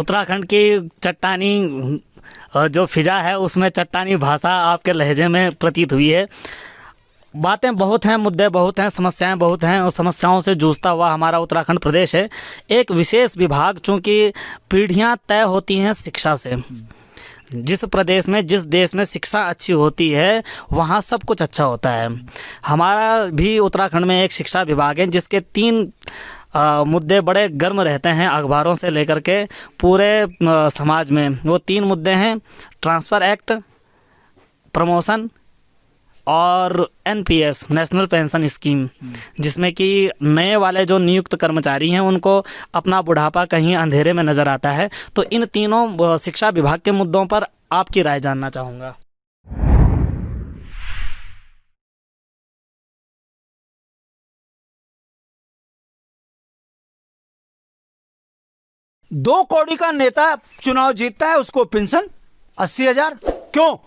उत्तराखंड की चट्टानी जो फिजा है उसमें चट्टानी भाषा आपके लहजे में प्रतीत हुई है। बातें बहुत हैं, मुद्दे बहुत हैं, समस्याएं बहुत हैं और समस्याओं से जूझता हुआ हमारा उत्तराखंड प्रदेश है। एक विशेष विभाग, चूँकि पीढ़ियां तय होती हैं शिक्षा से। जिस प्रदेश में, जिस देश में शिक्षा अच्छी होती है वहाँ सब कुछ अच्छा होता है। हमारा भी उत्तराखंड में एक शिक्षा विभाग है जिसके 3 मुद्दे बड़े गर्म रहते हैं अखबारों से लेकर के पूरे समाज में। वो 3 मुद्दे हैं: ट्रांसफ़र एक्ट, प्रमोशन और एनपीएस, नेशनल पेंशन स्कीम, जिसमें कि नए वाले जो नियुक्त कर्मचारी हैं उनको अपना बुढ़ापा कहीं अंधेरे में नज़र आता है। तो इन तीनों शिक्षा विभाग के मुद्दों पर आपकी राय जानना चाहूँगा। दो कौड़ी का नेता चुनाव जीतता है, उसको पेंशन 80,000। क्यों?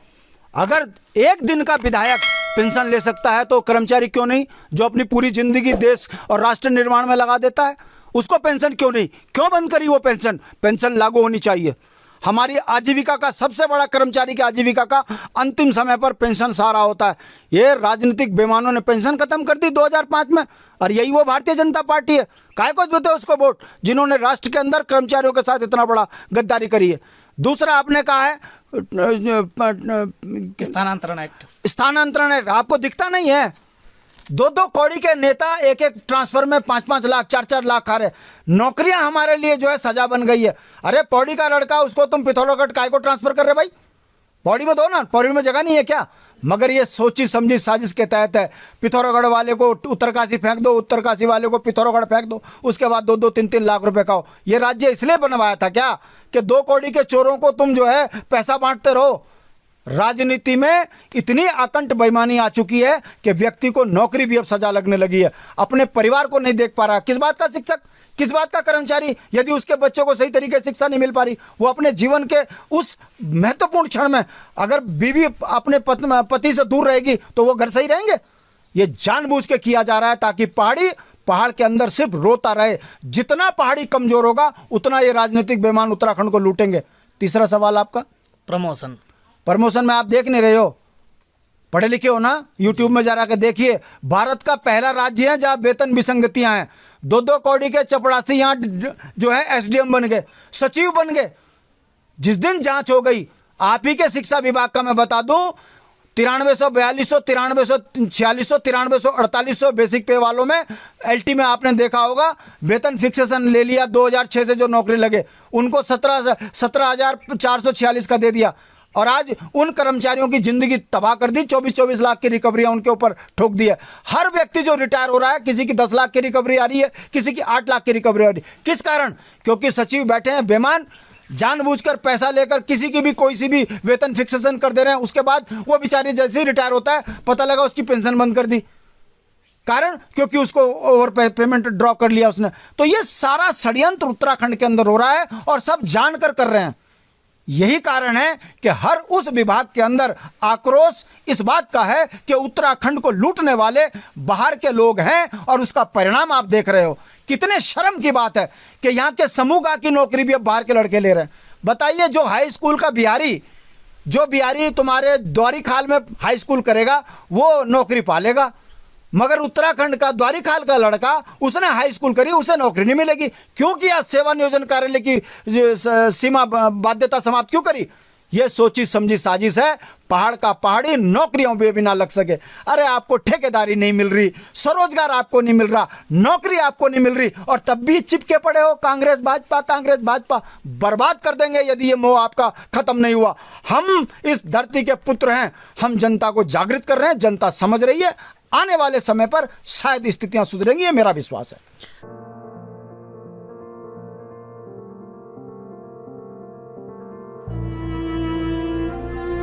अगर एक दिन का विधायक पेंशन ले सकता है तो कर्मचारी क्यों नहीं, जो अपनी पूरी जिंदगी देश और राष्ट्र निर्माण में लगा देता है, उसको पेंशन क्यों नहीं? क्यों बंद करी वो पेंशन? पेंशन लागू होनी चाहिए। हमारी आजीविका का सबसे बड़ा, कर्मचारी की आजीविका का अंतिम समय पर पेंशन सहारा होता है। ये राजनीतिक बेईमानों ने पेंशन खत्म कर दी 2005 में, और यही वो भारतीय जनता पार्टी है। काहे को देते उसको वोट, जिन्होंने राष्ट्र के अंदर कर्मचारियों के साथ इतना बड़ा गद्दारी करी है। दूसरा आपने कहा है स्थानांतरण एक्ट। स्थानांतरण एक्ट आपको दिखता नहीं है? 2-2 कौड़ी के नेता एक ट्रांसफर में 5-5 लाख, 4-4 लाख खा रहे। नौकरियां हमारे लिए जो है सजा बन गई है। अरे पौड़ी का लड़का, उसको तुम पिथौरागढ़ काय को ट्रांसफर कर रहे भाई? पौड़ी में दो ना, पौड़ी में जगह नहीं है क्या? मगर ये सोची समझी साजिश के तहत है। पिथौरागढ़ वाले को उत्तरकाशी फेंक दो, उत्तरकाशी वाले को पिथौरागढ़ फेंक दो, उसके बाद 2-2, 3-3 लाख रुपए का हो। ये राज्य इसलिए बनवाया था क्या कि 2 कौड़ी के चोरों को तुम जो है पैसा बांटते रहो? राजनीति में इतनी आकंठ बेईमानी आ चुकी है कि व्यक्ति को नौकरी भी अब सजा लगने लगी है। अपने परिवार को नहीं देख पा रहा। किस बात का शिक्षक, किस बात का कर्मचारी, यदि उसके बच्चों को सही तरीके से शिक्षा नहीं मिल पा रही, वो अपने जीवन के उस महत्वपूर्ण क्षण में अगर बीवी अपने पति से दूर रहेगी तो वो घर सही रहेंगे? ये जानबूझ के किया जा रहा है ताकि पहाड़ के अंदर सिर्फ रोता रहे। जितना पहाड़ी कमजोर होगा उतना ये राजनीतिक बेईमान उत्तराखंड को लूटेंगे। तीसरा सवाल आपका, प्रमोशन में आप देख नहीं रहे हो, पढ़े लिखे हो ना? यूट्यूब में जरा के देखिए। भारत का पहला राज्य है जहां वेतन विसंगतियां हैं। 2-2 कौड़ी के चपड़ासी यहाँ जो है एसडीएम बन गए, सचिव बन गए। जिस दिन जांच हो गई, आप ही के शिक्षा विभाग का मैं बता दूं, 9300, 4200, 9300, 4600, 9300, 4800 बेसिक पे वालों में एलटी में आपने देखा होगा वेतन फिक्सेशन ले लिया। 2006 से जो नौकरी लगे उनको 17,446 का दे दिया, और आज उन कर्मचारियों की जिंदगी तबाह कर दी। 24-24 लाख की रिकवरियां उनके ऊपर ठोक दी है। हर व्यक्ति जो रिटायर हो रहा है, किसी की 10 लाख की रिकवरी आ रही है, किसी की 8 लाख की रिकवरी आ रही है। किस कारण? क्योंकि सचिव बैठे हैं बेईमान, जानबूझकर पैसा लेकर किसी की भी कोई सी भी वेतन फिक्सेशन कर दे रहे हैं। उसके बाद वो बेचारी जैसे ही रिटायर होता है पता लगा उसकी पेंशन बंद कर दी। कारण क्योंकि उसको ओवर पेमेंट ड्रॉ कर लिया उसने। तो ये सारा षड्यंत्र उत्तराखंड के अंदर हो रहा है और सब जानकर कर रहे हैं। यही कारण है कि हर उस विभाग के अंदर आक्रोश इस बात का है कि उत्तराखंड को लूटने वाले बाहर के लोग हैं, और उसका परिणाम आप देख रहे हो। कितने शर्म की बात है कि यहाँ के समूह की नौकरी भी अब बाहर के लड़के ले रहे हैं। बताइए, जो हाई स्कूल का बिहारी तुम्हारे द्वारीखाल में हाई स्कूल करेगा वो नौकरी पालेगा, मगर उत्तराखंड का द्वारीखाल का लड़का, उसने हाई स्कूल करी, उसे नौकरी नहीं मिलेगी। क्यों किया? सेवा नियोजन कार्यालय की सीमा बाध्यता समाप्त क्यों करी? ये सोची समझी साजिश है। पहाड़ का पहाड़ी नौकरियों पे भी ना लग सके। अरे आपको ठेकेदारी नहीं मिल रही, स्वरोजगार आपको नहीं मिल रहा, नौकरी आपको नहीं मिल रही, और तब भी चिपके पड़े हो कांग्रेस भाजपा। बर्बाद कर देंगे यदि ये मोह आपका खत्म नहीं हुआ। हम इस धरती के पुत्र हैं, हम जनता को जागृत कर रहे हैं, जनता समझ रही है। आने वाले समय पर शायद स्थितियां सुधरेंगी, ये मेरा विश्वास है।